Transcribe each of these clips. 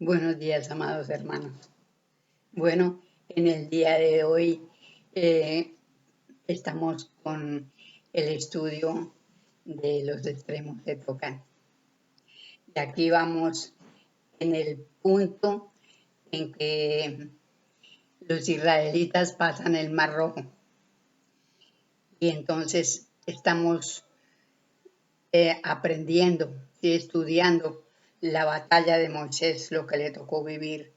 Buenos días, amados hermanos. Bueno, en el día de hoy eh, estamos con el estudio de los extremos de Tocán. Y aquí vamos en el punto en que los israelitas pasan el Mar Rojo. Y entonces estamos aprendiendo y estudiando la batalla de Moisés, lo que le tocó vivir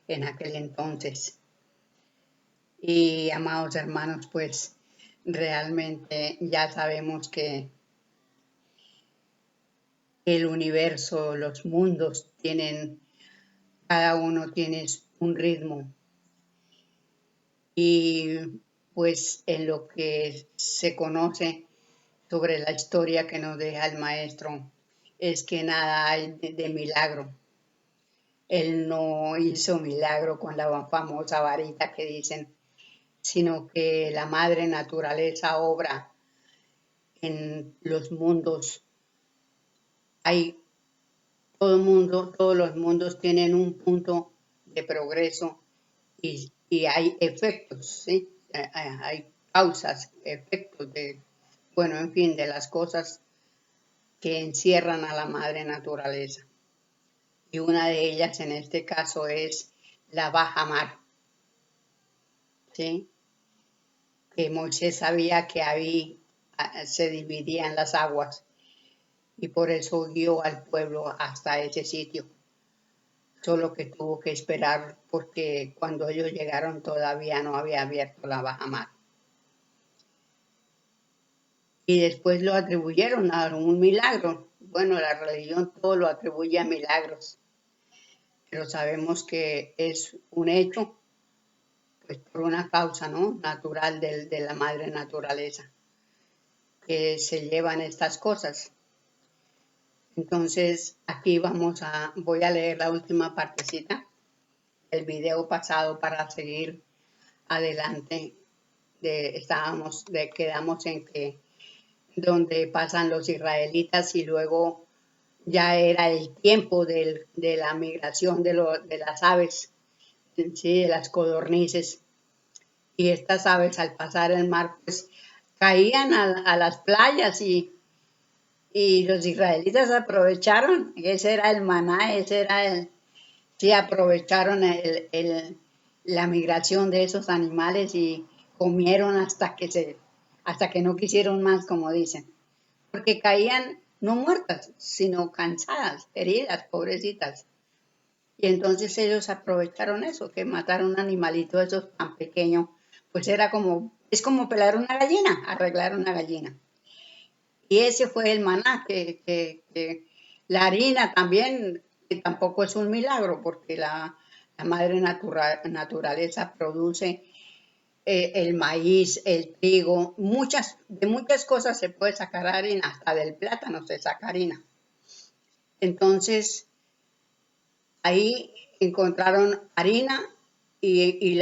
en aquel entonces. Y amados hermanos, pues realmente ya sabemos que el universo, los mundos tienen, cada uno tiene un ritmo. Y pues en lo que se conoce sobre la historia que nos deja el maestro, es que nada hay de milagro. Él no hizo milagro con la famosa varita que dicen, sino que la madre naturaleza obra en los mundos. Hay todos los mundos tienen un punto de progreso y hay efectos, ¿sí? Hay causas, efectos bueno, en fin, de las cosas que encierran a la madre naturaleza. Y una de ellas en este caso es la baja mar, ¿sí? Que Moisés sabía que ahí se dividían las aguas y por eso guió al pueblo hasta ese sitio. Solo que tuvo que esperar porque cuando ellos llegaron todavía no había abierto la baja mar. Y después lo atribuyeron a un milagro. Bueno, la religión todo lo atribuye a milagros, pero sabemos que es un hecho, pues por una causa, ¿no? Natural de la madre naturaleza, que se llevan estas cosas. Entonces, aquí voy a leer la última partecita del video pasado para seguir adelante. Quedamos en que donde pasan los israelitas y luego ya era el tiempo de la migración de las aves, ¿sí? De las codornices. Y estas aves al pasar el mar pues caían a las playas y los israelitas aprovecharon, ese era el maná, sí, aprovecharon la migración de esos animales y comieron hasta que no quisieron más, como dicen, porque caían no muertas, sino cansadas, heridas, pobrecitas. Y entonces ellos aprovecharon eso, que matar un animalito de esos tan pequeño, pues es como pelar una gallina, arreglar una gallina. Y ese fue el maná, que la harina también, que tampoco es un milagro, porque la madre naturaleza produce el maíz, el trigo, de muchas cosas se puede sacar harina, hasta del plátano se saca harina. Entonces, ahí encontraron harina y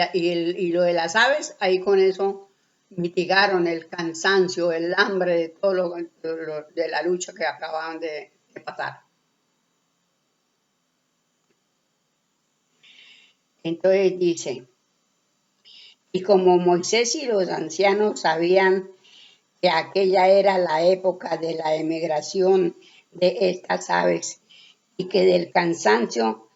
lo de las aves, ahí con eso mitigaron el cansancio, el hambre de todo de la lucha que acababan de pasar. Entonces dice, y como Moisés y los ancianos sabían que aquella era la época de la emigración de estas aves y que del cansancio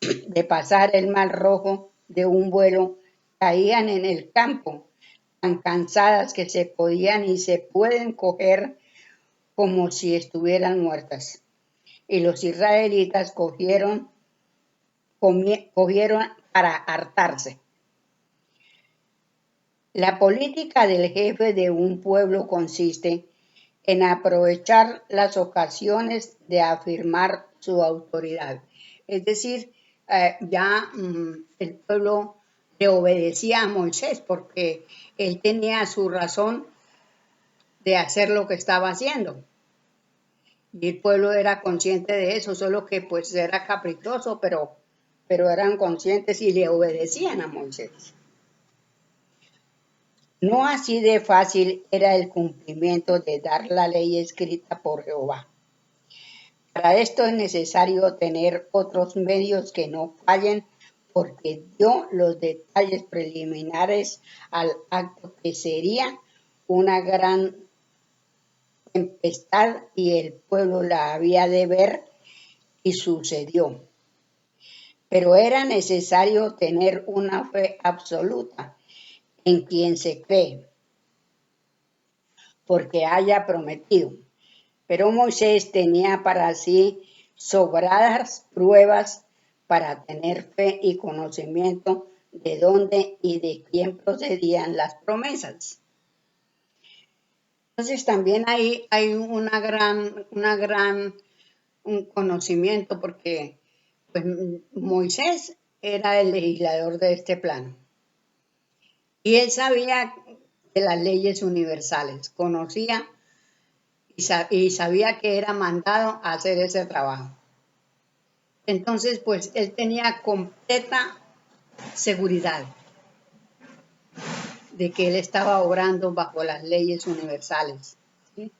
de pasar el Mar Rojo de un vuelo caían en el campo, tan cansadas que se podían y se pueden coger como si estuvieran muertas. Y los israelitas cogieron para hartarse. La política del jefe de un pueblo consiste en aprovechar las ocasiones de afirmar su autoridad. Es decir, el pueblo le obedecía a Moisés porque él tenía su razón de hacer lo que estaba haciendo. Y el pueblo era consciente de eso, solo que pues era caprichoso, pero eran conscientes y le obedecían a Moisés. No así de fácil era el cumplimiento de dar la ley escrita por Jehová. Para esto es necesario tener otros medios que no fallen, porque dio los detalles preliminares al acto que sería una gran tempestad y el pueblo la había de ver, y sucedió. Pero era necesario tener una fe absoluta en quien se cree, porque haya prometido. Pero Moisés tenía para sí sobradas pruebas para tener fe y conocimiento de dónde y de quién procedían las promesas. Entonces también hay un conocimiento, porque pues, Moisés era el legislador de este plano y él sabía de las leyes universales, conocía y sabía que era mandado a hacer ese trabajo. Entonces, pues él tenía completa seguridad de que él estaba obrando bajo las leyes universales, ¿sí?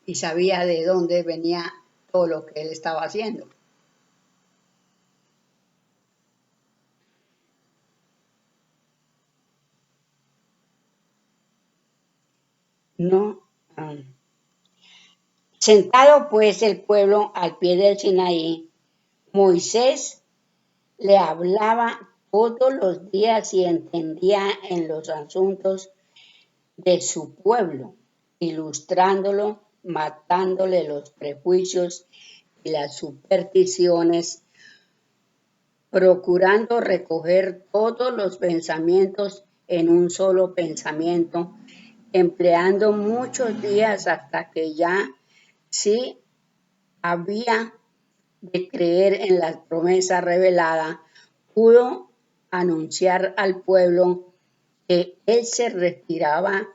Y sabía de dónde venía todo lo que él estaba haciendo. No. Sentado pues el pueblo al pie del Sinaí, Moisés le hablaba todos los días y entendía en los asuntos de su pueblo, ilustrándolo, matándole los prejuicios y las supersticiones, procurando recoger todos los pensamientos en un solo pensamiento, empleando muchos días hasta que ya sí había de creer en la promesa revelada, pudo anunciar al pueblo que él se retiraba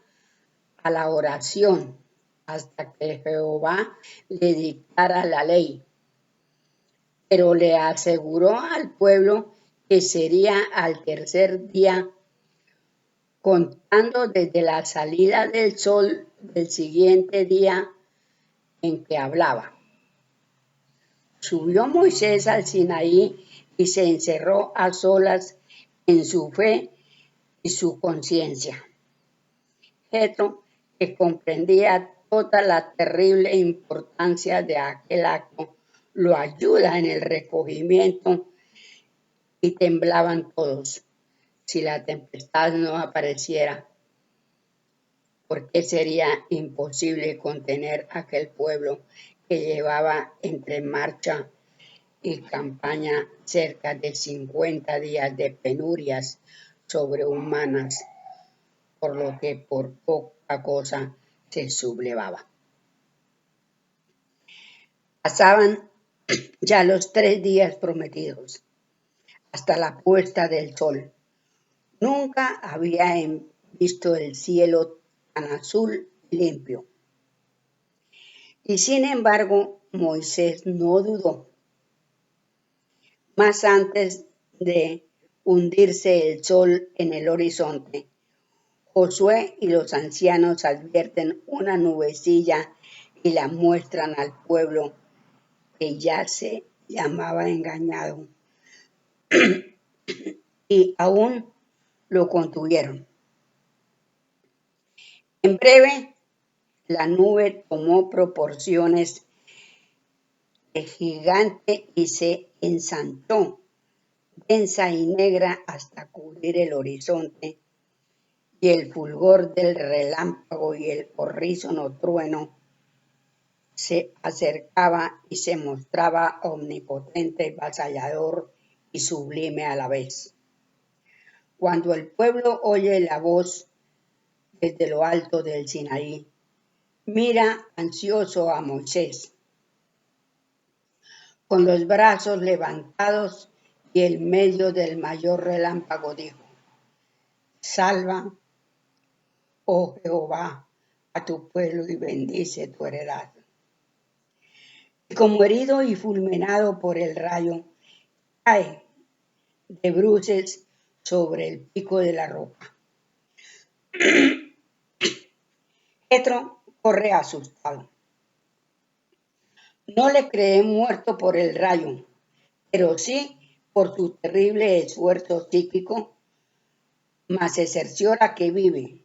a la oración hasta que Jehová le dictara la ley. Pero le aseguró al pueblo que sería al tercer día, contando desde la salida del sol del siguiente día en que hablaba. Subió Moisés al Sinaí y se encerró a solas en su fe y su conciencia. Jetro, que comprendía toda la terrible importancia de aquel acto, lo ayuda en el recogimiento, y temblaban todos. Si la tempestad no apareciera, porque sería imposible contener aquel pueblo que llevaba entre marcha y campaña cerca de 50 días de penurias sobrehumanas, por lo que por poca cosa se sublevaba. Pasaban ya los 3 días prometidos, hasta la puesta del sol. Nunca había visto el cielo tan azul y limpio. Y sin embargo, Moisés no dudó. Más antes de hundirse el sol en el horizonte, Josué y los ancianos advierten una nubecilla y la muestran al pueblo, que ya se llamaba engañado, y aún lo contuvieron. En breve, la nube tomó proporciones de gigante y se ensanchó, densa y negra, hasta cubrir el horizonte, y el fulgor del relámpago y el horrísono trueno se acercaba y se mostraba omnipotente, vasallador y sublime a la vez. Cuando el pueblo oye la voz desde lo alto del Sinaí, mira ansioso a Moisés, con los brazos levantados, y en medio del mayor relámpago dijo: Salva, oh Jehová, a tu pueblo y bendice tu heredad. Y como herido y fulminado por el rayo, cae de bruces sobre el pico de la roca. Jetro corre asustado. No le creé muerto por el rayo, pero sí por su terrible esfuerzo psíquico, mas se cerciora que vive,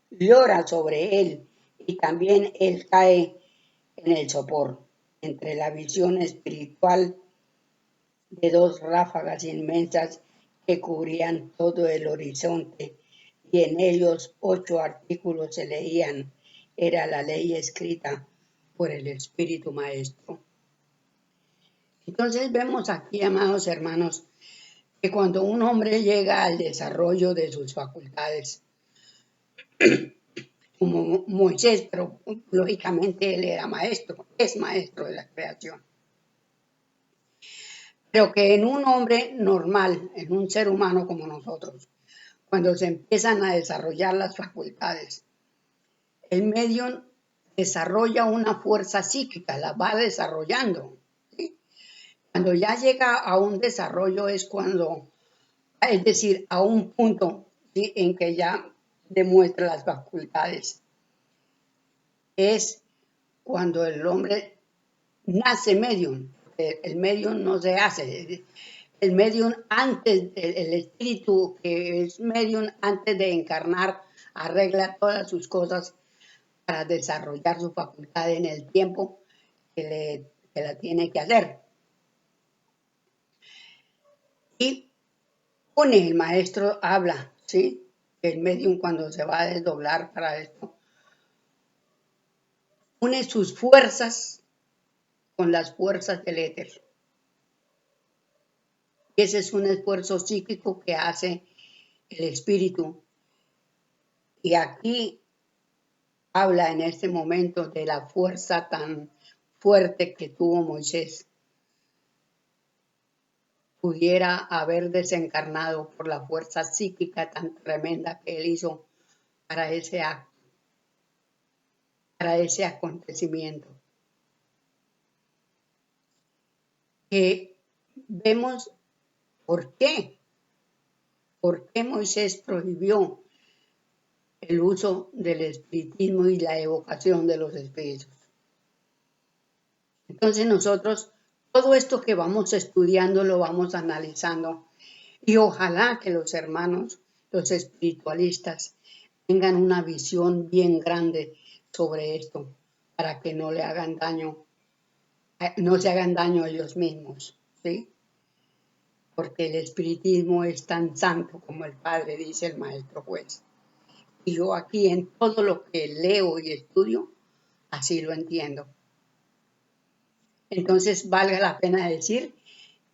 llora sobre él y también él cae en el sopor, entre la visión espiritual de dos ráfagas inmensas que cubrían todo el horizonte y en ellos 8 artículos se leían. Era la ley escrita por el Espíritu Maestro. Entonces vemos aquí, amados hermanos, que cuando un hombre llega al desarrollo de sus facultades, como Moisés, pero lógicamente él era maestro, es maestro de la creación, pero que en un hombre normal, en un ser humano como nosotros, cuando se empiezan a desarrollar las facultades, el medium desarrolla una fuerza psíquica, la va desarrollando. ¿Sí? Cuando ya llega a un desarrollo es cuando, es decir, a un punto, ¿sí?, en que ya demuestra las facultades. Es cuando el hombre nace medium. El medium no se hace. El medium antes, el espíritu que es medium antes de encarnar, arregla todas sus cosas para desarrollar su facultad en el tiempo que la tiene que hacer. Y el maestro habla, ¿sí? El medium cuando se va a desdoblar para esto, une sus fuerzas con las fuerzas del éter. Y ese es un esfuerzo psíquico que hace el espíritu. Y aquí habla en este momento de la fuerza tan fuerte que tuvo Moisés. Pudiera haber desencarnado por la fuerza psíquica tan tremenda que él hizo para ese acto, para ese acontecimiento. Que vemos por qué Moisés prohibió el uso del espiritismo y la evocación de los espíritus. Entonces nosotros, todo esto que vamos estudiando lo vamos analizando y ojalá que los hermanos, los espiritualistas, tengan una visión bien grande sobre esto para que no le hagan daño, no se hagan daño a ellos mismos, ¿sí? Porque el espiritismo es tan santo como el Padre, dice el Maestro Juez. Y yo aquí en todo lo que leo y estudio, así lo entiendo. Entonces, valga la pena decir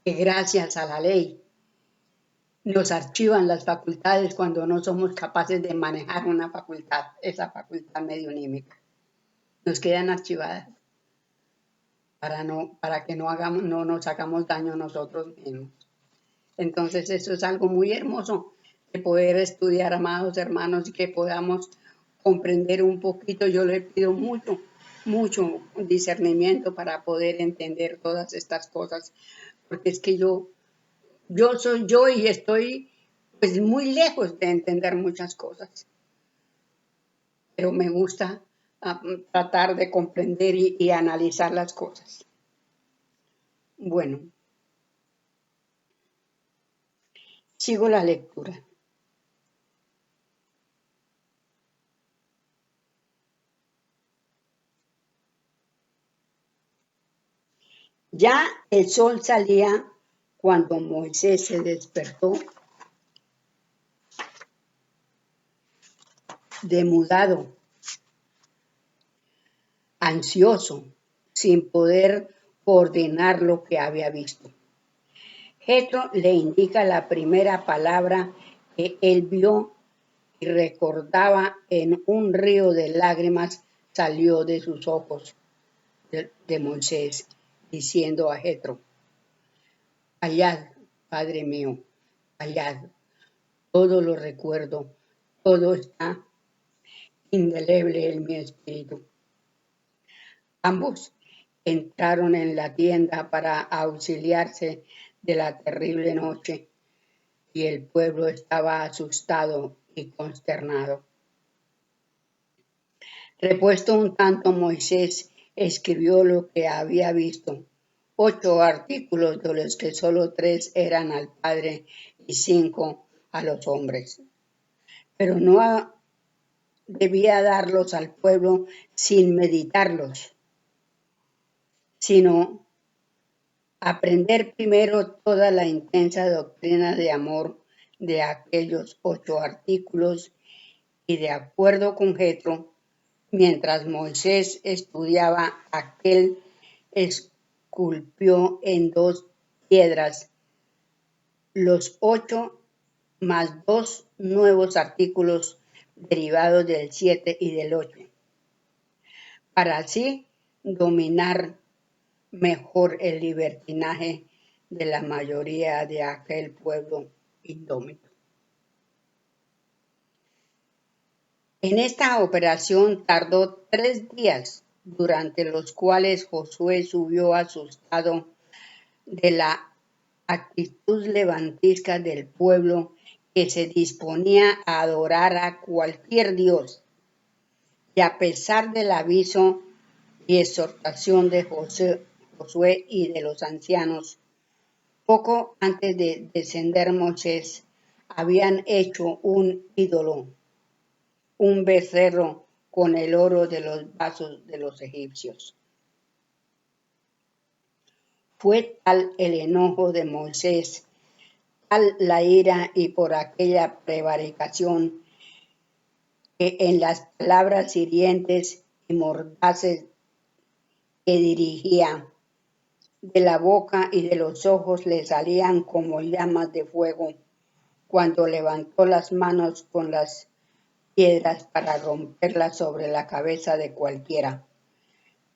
que gracias a la ley nos archivan las facultades cuando no somos capaces de manejar una facultad, esa facultad medionímica. Nos quedan archivadas para que no nos hagamos daño a nosotros mismos. Entonces, eso es algo muy hermoso de poder estudiar, amados hermanos, y que podamos comprender un poquito. Yo le pido mucho discernimiento para poder entender todas estas cosas, porque es que yo soy yo y estoy pues muy lejos de entender muchas cosas, pero me gusta tratar de comprender y analizar las cosas. Bueno, sigo la lectura. Ya el sol salía cuando Moisés se despertó demudado, ansioso, sin poder coordinar lo que había visto. Jetro le indica la primera palabra que él vio y recordaba en un río de lágrimas salió de sus ojos de Moisés, diciendo a Jetro: callad, Padre mío, callad, todo lo recuerdo, todo está indeleble en mi espíritu. Ambos entraron en la tienda para auxiliarse de la terrible noche y el pueblo estaba asustado y consternado. Repuesto un tanto Moisés escribió lo que había visto, 8 artículos de los que solo 3 eran al Padre y 5 a los hombres. Pero no debía darlos al pueblo sin meditarlos, sino aprender primero toda la intensa doctrina de amor de aquellos 8 artículos y de acuerdo con Jetro, mientras Moisés estudiaba aquel esculpió en 2 piedras los 8 más 2 nuevos artículos derivados del 7 y del 8, para así dominar mejor el libertinaje de la mayoría de aquel pueblo indómito. En esta operación tardó 3 días, durante los cuales Josué subió asustado de la actitud levantisca del pueblo que se disponía a adorar a cualquier dios. Y a pesar del aviso y exhortación de Josué y de los ancianos, poco antes de descender Moisés, habían hecho un ídolo, un becerro con el oro de los vasos de los egipcios. Fue tal el enojo de Moisés, tal la ira y por aquella prevaricación, que en las palabras hirientes y mordaces que dirigía de la boca y de los ojos le salían como llamas de fuego, cuando levantó las manos con las piedras para romperlas sobre la cabeza de cualquiera.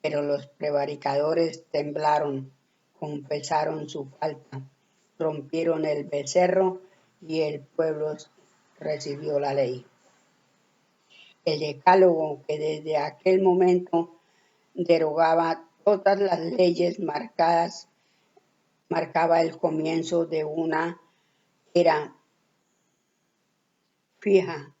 Pero los prevaricadores temblaron, confesaron su falta, rompieron el becerro y el pueblo recibió la ley. El decálogo, que desde aquel momento derogaba todas las leyes marcaba el comienzo de una era fija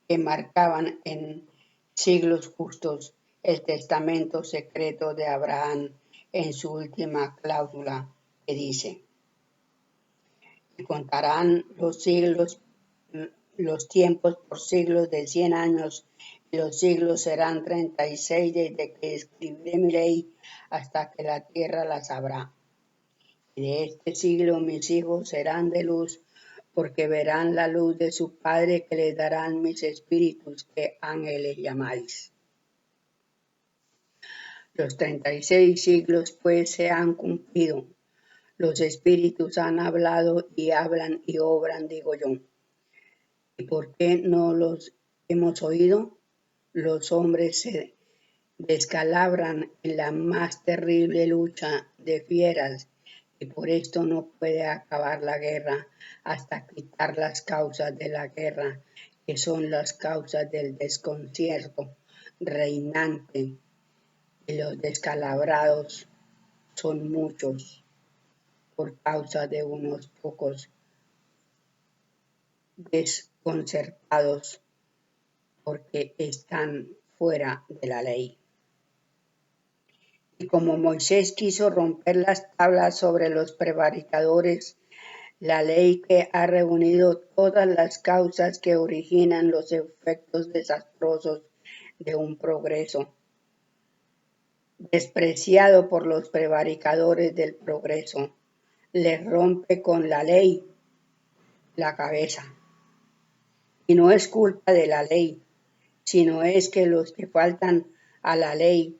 que marcaban en siglos justos el testamento secreto de Abraham en su última cláusula, que dice: y contarán los siglos, los tiempos por siglos de 100 años, y los siglos serán 36 desde que escribiré mi ley hasta que la tierra la sabrá. Y de este siglo mis hijos serán de luz, porque verán la luz de su Padre, que les darán mis espíritus, que ángeles llamáis. Los 36 siglos pues se han cumplido. Los espíritus han hablado y hablan y obran, digo yo. ¿Y por qué no los hemos oído? Los hombres se descalabran en la más terrible lucha de fieras, y por esto no puede acabar la guerra hasta quitar las causas de la guerra, que son las causas del desconcierto reinante, y los descalabrados son muchos por causa de unos pocos desconcertados, porque están fuera de la ley. Y como Moisés quiso romper las tablas sobre los prevaricadores, la ley que ha reunido todas las causas que originan los efectos desastrosos de un progreso, despreciado por los prevaricadores del progreso, les rompe con la ley la cabeza. Y no es culpa de la ley, sino es que los que faltan a la ley,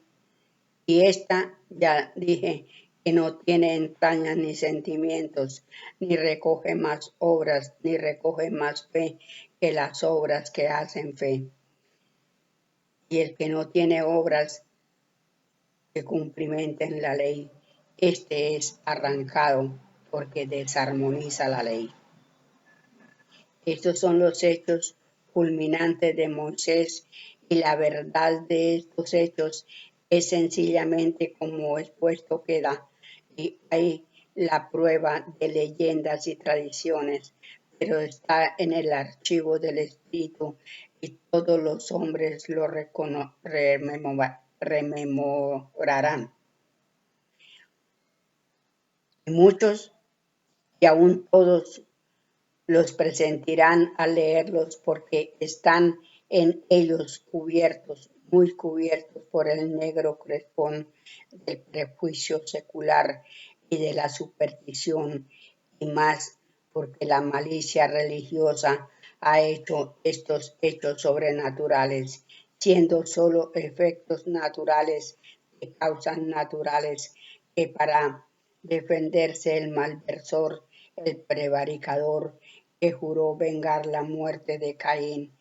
y esta ya dije que no tiene entrañas ni sentimientos, ni recoge más obras, ni recoge más fe que las obras que hacen fe. Y el que no tiene obras que cumplimenten la ley, este es arrancado porque desarmoniza la ley. Estos son los hechos culminantes de Moisés, y la verdad de estos hechos es sencillamente como expuesto queda, y hay la prueba de leyendas y tradiciones, pero está en el archivo del Espíritu y todos los hombres lo rememorarán. Y muchos, y aún todos, los presentirán al leerlos porque están en ellos cubiertos, muy cubiertos por el negro crespón del prejuicio secular y de la superstición, y más porque la malicia religiosa ha hecho estos hechos sobrenaturales, siendo solo efectos naturales de causas naturales, que para defenderse el malversor, el prevaricador, que juró vengar la muerte de Caín,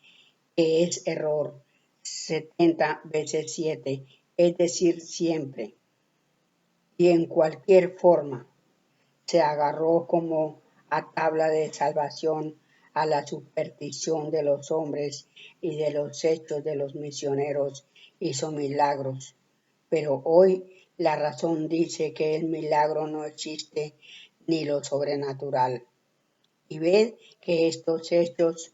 que es error 70 veces 7, es decir, siempre y en cualquier forma, se agarró como a tabla de salvación a la superstición de los hombres, y de los hechos de los misioneros hizo milagros. Pero hoy la razón dice que el milagro no existe, ni lo sobrenatural. Y ved que estos hechos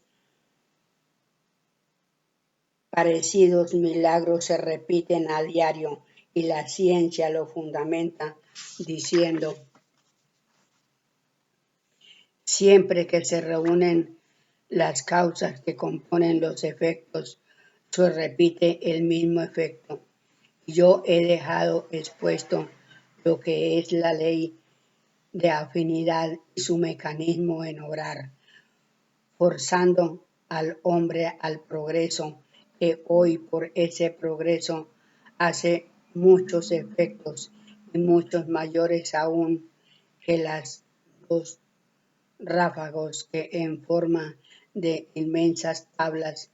parecidos milagros se repiten a diario, y la ciencia lo fundamenta diciendo: siempre que se reúnen las causas que componen los efectos, se repite el mismo efecto. Yo he dejado expuesto lo que es la ley de afinidad y su mecanismo en obrar, forzando al hombre al progreso, que hoy por ese progreso hace muchos efectos, y muchos mayores aún que las dos ráfagos que en forma de inmensas tablas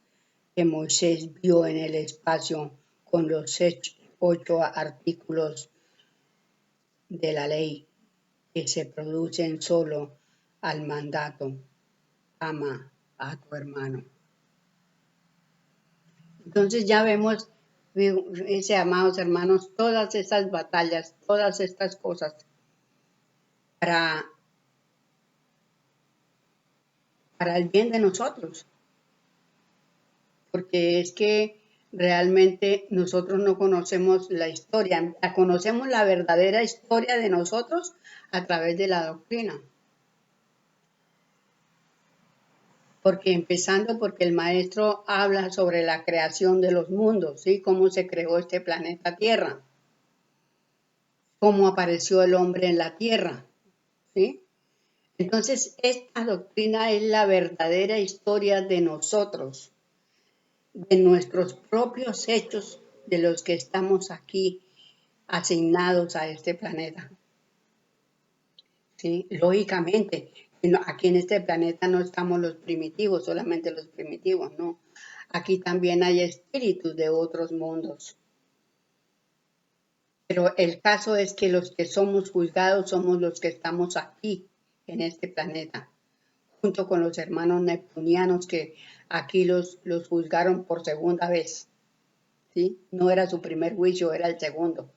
que Moisés vio en el espacio con los 8 artículos de la ley, que se producen solo al mandato: ama a tu hermano. Entonces ya vemos, amados hermanos, todas esas batallas, todas estas cosas para el bien de nosotros, porque es que realmente nosotros no conocemos la historia, conocemos la verdadera historia de nosotros a través de la doctrina. Porque empezando porque el maestro habla sobre la creación de los mundos, ¿sí? Cómo se creó este planeta Tierra, cómo apareció el hombre en la Tierra, ¿sí? Entonces, esta doctrina es la verdadera historia de nosotros, de nuestros propios hechos, de los que estamos aquí asignados a este planeta. ¿Sí? Lógicamente, aquí en este planeta no estamos los primitivos, solamente los primitivos, no. Aquí también hay espíritus de otros mundos. Pero el caso es que los que somos juzgados somos los que estamos aquí, en este planeta, junto con los hermanos neptunianos que aquí los juzgaron por segunda vez. ¿Sí? No era su primer juicio, era el segundo.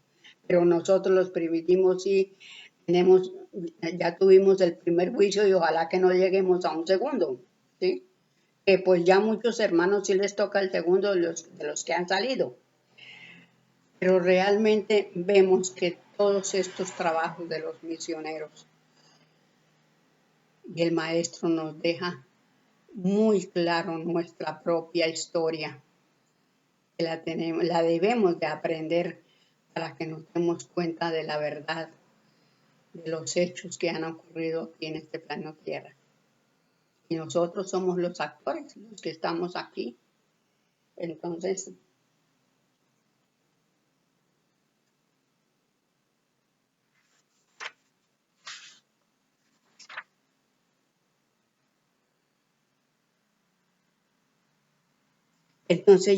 Pero nosotros los primitivos sí ya tuvimos el primer juicio, y ojalá que no lleguemos a un segundo, ¿sí? Que pues ya muchos hermanos sí les toca el segundo de los que han salido. Pero realmente vemos que todos estos trabajos de los misioneros y el maestro nos deja muy claro nuestra propia historia, que la debemos de aprender para que nos demos cuenta de la verdad de los hechos que han ocurrido aquí en este plano Tierra. Y nosotros somos los actores, los que estamos aquí. Entonces,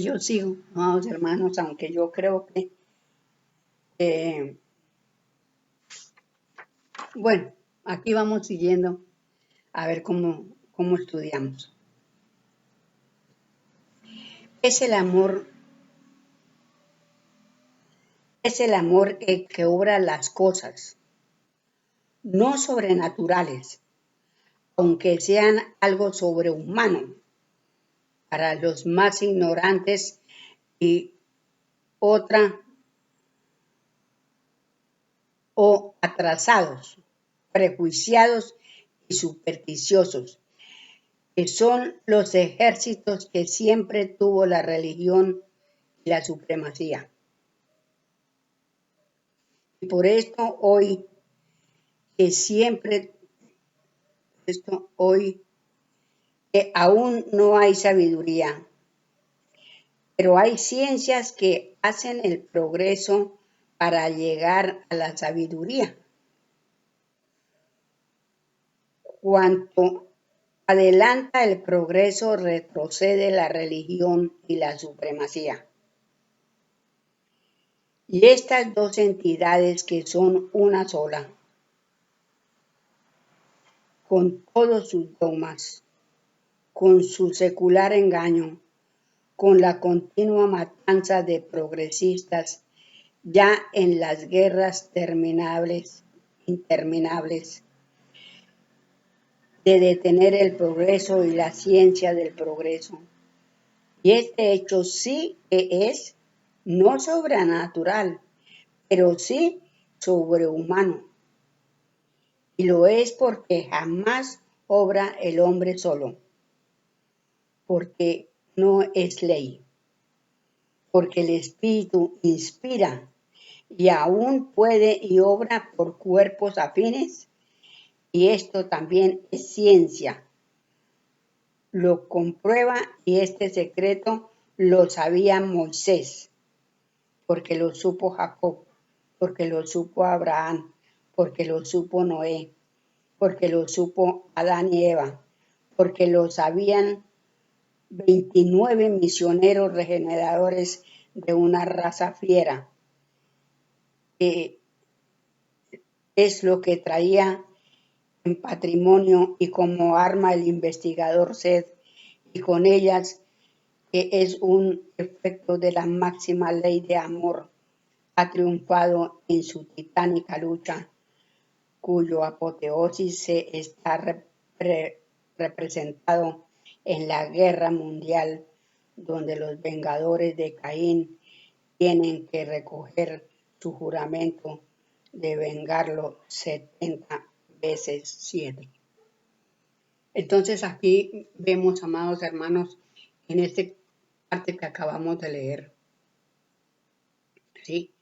yo sigo, amados hermanos, aunque yo creo que, bueno, aquí vamos siguiendo a ver cómo estudiamos. Es el amor el que obra las cosas, no sobrenaturales, aunque sean algo sobrehumano para los más ignorantes, y otra o atrasados, prejuiciados y supersticiosos, que son los ejércitos que siempre tuvo la religión y la supremacía. Y por esto hoy, que aún no hay sabiduría, pero hay ciencias que hacen el progreso para llegar a la sabiduría. Cuanto adelanta el progreso, retrocede la religión y la supremacía. Y estas dos entidades que son una sola, con todos sus dogmas, con su secular engaño, con la continua matanza de progresistas, ya en las guerras interminables, de detener el progreso y la ciencia del progreso. Y este hecho sí que es no sobrenatural, pero sí sobrehumano. Y lo es porque jamás obra el hombre solo, porque no es ley, porque el Espíritu inspira y aún puede y obra por cuerpos afines, y esto también es ciencia. Lo comprueba y este secreto lo sabía Moisés, porque lo supo Jacob, porque lo supo Abraham, porque lo supo Noé, porque lo supo Adán y Eva, porque lo sabían 29 misioneros regeneradores de una raza fiera, que es lo que traía en patrimonio y como arma el investigador Sed, y con ellas, que es un efecto de la máxima ley de amor, ha triunfado en su titánica lucha, cuyo apoteosis se está representado en la guerra mundial, donde los vengadores de Caín tienen que recoger su juramento de vengarlo 70 veces 7. Entonces aquí vemos, amados hermanos, en esta parte que acabamos de leer, ¿sí?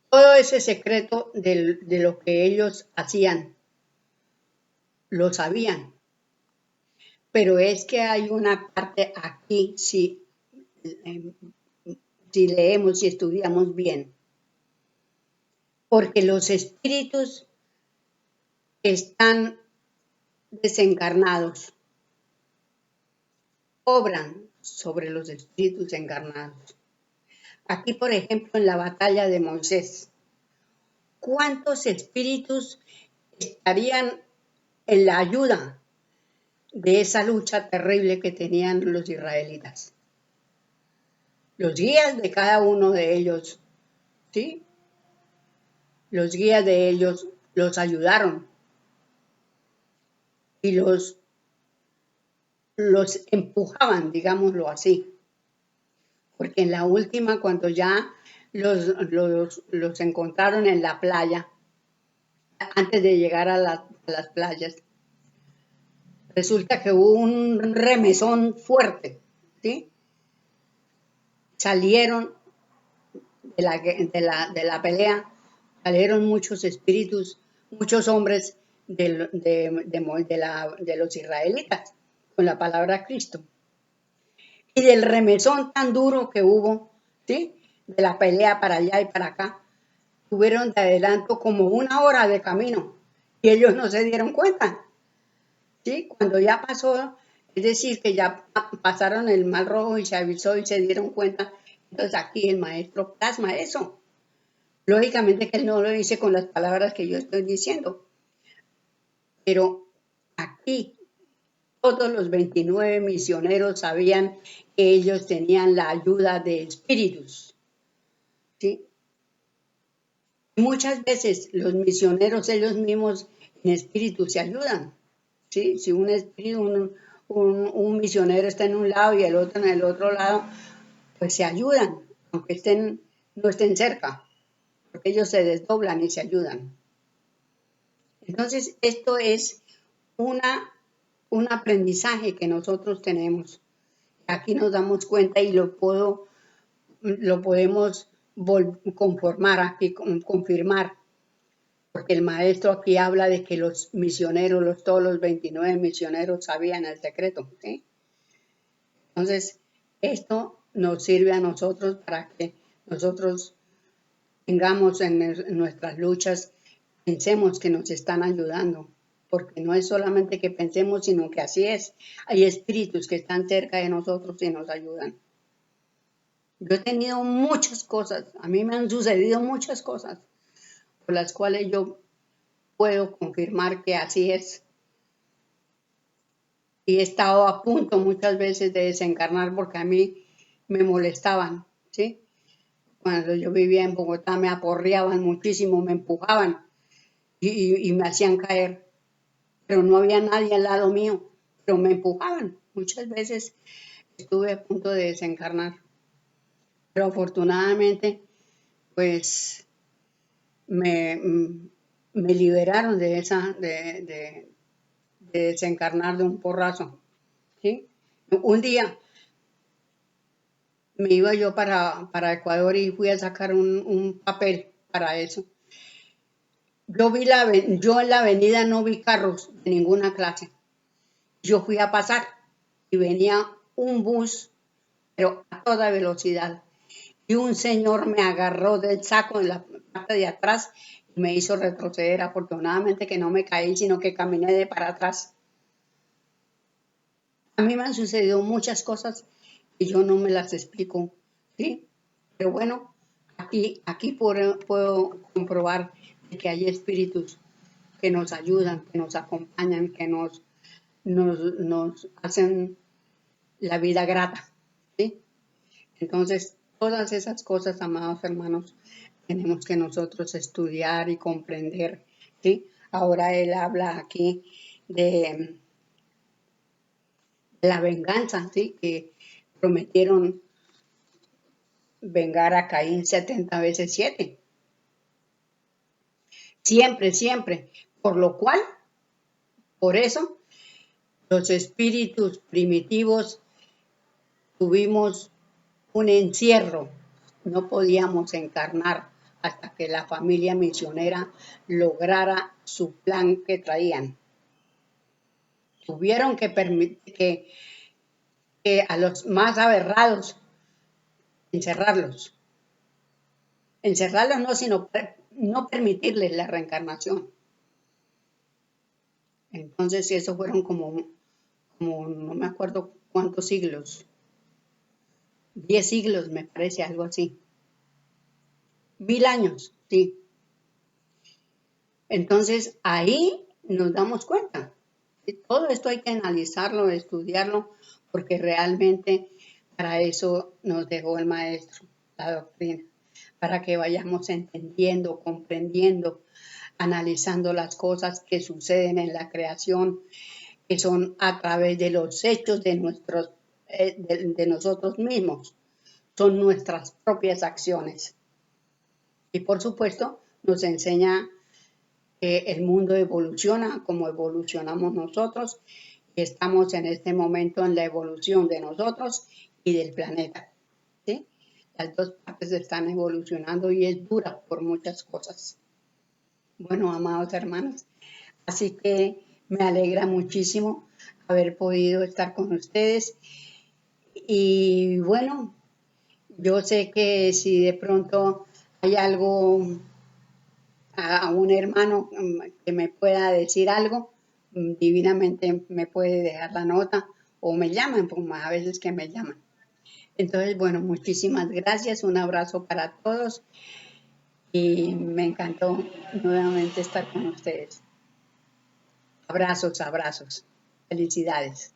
Todo ese secreto de lo que ellos hacían, lo sabían. Pero es que hay una parte aquí, si leemos y estudiamos bien, porque los espíritus están desencarnados, obran sobre los espíritus encarnados. Aquí, por ejemplo, en la batalla de Moisés, ¿cuántos espíritus estarían en la ayuda de esa lucha terrible que tenían los israelitas? Los guías de cada uno de ellos, ¿sí? Los guías de ellos los ayudaron y los empujaban, digámoslo así. Porque en la última, cuando ya los encontraron en la playa, antes de llegar a las playas, resulta que hubo un remesón fuerte, ¿sí? Salieron de la pelea, salieron muchos espíritus, muchos hombres de los israelitas, con la palabra Cristo. Y del remesón tan duro que hubo, ¿sí? De la pelea para allá y para acá, tuvieron de adelanto como 1 hora de camino y ellos no se dieron cuenta, ¿sí? Cuando ya pasó, es decir, que ya pasaron el Mar Rojo y se avisó y se dieron cuenta, entonces aquí el maestro plasma eso. Lógicamente que él no lo dice con las palabras que yo estoy diciendo, pero aquí todos los 29 misioneros sabían que ellos tenían la ayuda de espíritus, ¿sí? Muchas veces los misioneros ellos mismos en espíritu se ayudan, ¿sí? Si un espíritu, un misionero está en un lado y el otro en el otro lado, pues se ayudan, aunque no estén cerca, porque ellos se desdoblan y se ayudan. Entonces, esto es un aprendizaje que nosotros tenemos. Aquí nos damos cuenta y lo podemos confirmar, porque el maestro aquí habla de que los misioneros, todos los 29 misioneros sabían el secreto. ¿Sí? Entonces, esto nos sirve a nosotros para que nosotros tengamos en nuestras luchas, pensemos que nos están ayudando, porque no es solamente que pensemos, sino que así es. Hay espíritus que están cerca de nosotros y nos ayudan. Yo he tenido muchas cosas, a mí me han sucedido muchas cosas, por las cuales yo puedo confirmar que así es. Y he estado a punto muchas veces de desencarnar porque a mí me molestaban, ¿sí? Cuando yo vivía en Bogotá me aporreaban muchísimo, me empujaban y me hacían caer, pero no había nadie al lado mío, pero me empujaban. Muchas veces estuve a punto de desencarnar, pero afortunadamente, pues, me liberaron de desencarnar de un porrazo, ¿sí? Un día me iba yo para Ecuador y fui a sacar un papel para eso. Yo en la avenida no vi carros de ninguna clase. Yo fui a pasar y venía un bus, pero a toda velocidad. Y un señor me agarró del saco en la parte de atrás y me hizo retroceder. Afortunadamente que no me caí, sino que caminé de para atrás. A mí me han sucedido muchas cosas y yo no me las explico, ¿sí? Pero bueno, aquí puedo comprobar que hay espíritus que nos ayudan, que nos acompañan, que nos hacen la vida grata, ¿sí? Entonces, todas esas cosas, amados hermanos, tenemos que nosotros estudiar y comprender, ¿sí? Ahora él habla aquí de la venganza, ¿sí? Que prometieron vengar a Caín 70 veces 7. Siempre, siempre. Por eso, los espíritus primitivos tuvimos un encierro. No podíamos encarnar hasta que la familia misionera lograra su plan que traían. Tuvieron que permitir que a los más aberrados encerrarlos. Encerrarlos no, sino no permitirles la reencarnación. Entonces, eso fueron como no me acuerdo cuántos siglos. 10 siglos, me parece, algo así. 1000 años, sí. Entonces, ahí nos damos cuenta. Todo esto hay que analizarlo, estudiarlo, porque realmente para eso nos dejó el maestro, la doctrina, para que vayamos entendiendo, comprendiendo, analizando las cosas que suceden en la creación, que son a través de los hechos de nosotros mismos, son nuestras propias acciones. Y por supuesto, nos enseña que el mundo evoluciona como evolucionamos nosotros, y estamos en este momento en la evolución de nosotros y del planeta, ¿sí? Las dos partes están evolucionando y es dura por muchas cosas. Bueno, amados hermanos, así que me alegra muchísimo haber podido estar con ustedes. Y bueno, yo sé que si de pronto hay algo, a un hermano que me pueda decir algo, divinamente me puede dejar la nota o me llaman, como a veces que me llaman. Entonces, bueno, muchísimas gracias, un abrazo para todos y me encantó nuevamente estar con ustedes. Abrazos, abrazos. Felicidades.